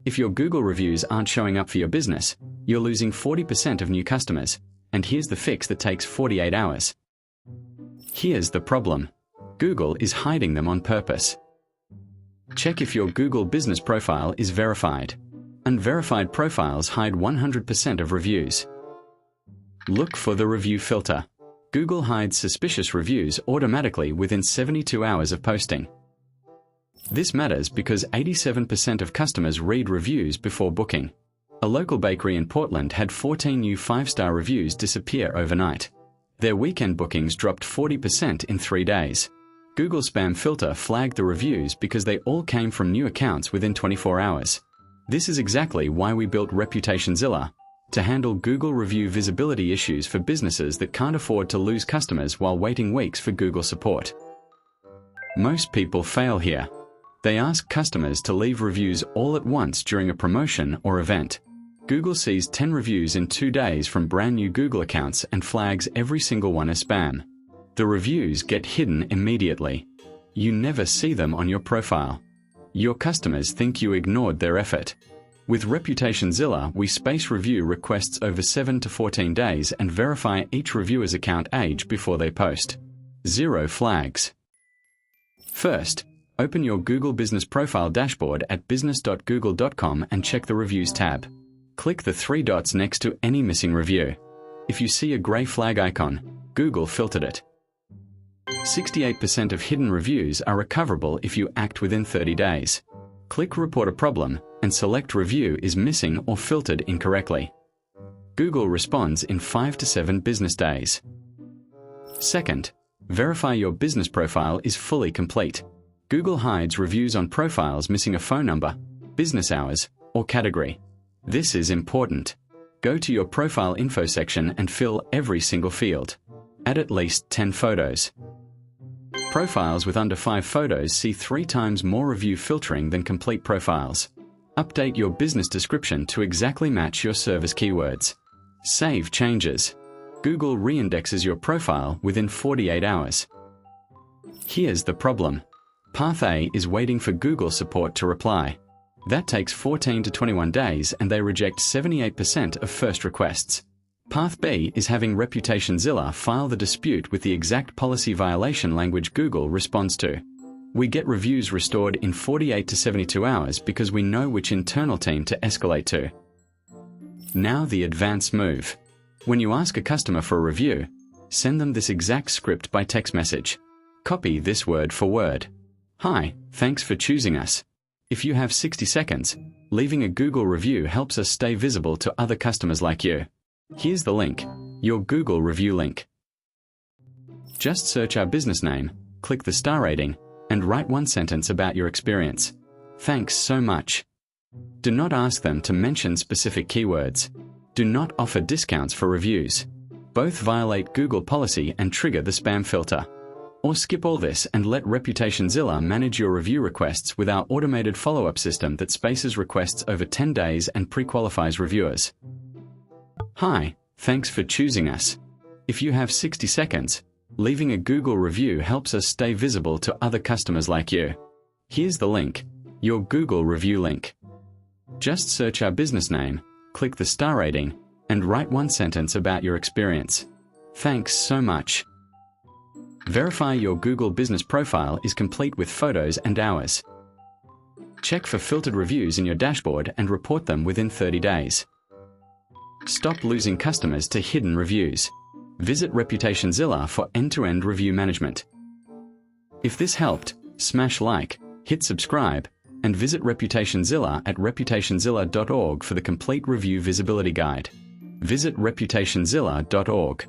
If your Google reviews aren't showing up for your business, you're losing 40% of new customers, and here's the fix that takes 48 hours. Here's the problem. Google is hiding them on purpose. Check if your Google business profile is verified. Unverified profiles hide 100% of reviews. Look for the review filter. Google hides suspicious reviews automatically within 72 hours of posting. This matters because 87% of customers read reviews before booking. A local bakery in Portland had 14 new 5-star reviews disappear overnight. Their weekend bookings dropped 40% in 3 days. Google spam filter flagged the reviews because they all came from new accounts within 24 hours. This is exactly why we built ReputationZilla, to handle Google review visibility issues for businesses that can't afford to lose customers while waiting weeks for Google support. Most people fail here. They ask customers to leave reviews all at once during a promotion or event. Google sees 10 reviews in 2 days from brand new Google accounts and flags every single one as spam. The reviews get hidden immediately. You never see them on your profile. Your customers think you ignored their effort. With ReputationZilla, we space review requests over 7 to 14 days and verify each reviewer's account age before they post. 0 flags. First, open your Google Business Profile dashboard at business.google.com and check the Reviews tab. Click the 3 dots next to any missing review. If you see a gray flag icon, Google filtered it. 68% of hidden reviews are recoverable if you act within 30 days. Click Report a Problem and select Review is missing or filtered incorrectly. Google responds in 5 to 7 business days. Second, verify your business profile is fully complete. Google hides reviews on profiles missing a phone number, business hours, or category. This is important. Go to your profile info section and fill every single field. Add at least 10 photos. Profiles with under 5 photos see 3 times more review filtering than complete profiles. Update your business description to exactly match your service keywords. Save changes. Google reindexes your profile within 48 hours. Here's the problem. Path A is waiting for Google support to reply. That takes 14 to 21 days and they reject 78% of first requests. Path B is having ReputationZilla file the dispute with the exact policy violation language Google responds to. We get reviews restored in 48 to 72 hours because we know which internal team to escalate to. Now the advanced move. When you ask a customer for a review, send them this exact script by text message. Copy this word for word. Hi, thanks for choosing us. If you have 60 seconds, leaving a Google review helps us stay visible to other customers like you. Here's the link, your Google review link. Just search our business name, click the star rating, and write 1 sentence about your experience. Thanks so much. Do not ask them to mention specific keywords. Do not offer discounts for reviews. Both violate Google policy and trigger the spam filter. Or skip all this and let ReputationZilla manage your review requests with our automated follow-up system that spaces requests over 10 days and pre-qualifies reviewers. Hi, thanks for choosing us. If you have 60 seconds, leaving a Google review helps us stay visible to other customers like you. Here's the link, your Google review link. Just search our business name, click the star rating, and write 1 sentence about your experience. Thanks so much. Verify your Google business profile is complete with photos and hours. Check for filtered reviews in your dashboard and report them within 30 days. Stop losing customers to hidden reviews. Visit ReputationZilla for end-to-end review management. If this helped, smash like, hit subscribe, and visit ReputationZilla at reputationzilla.org for the complete review visibility guide. Visit reputationzilla.org.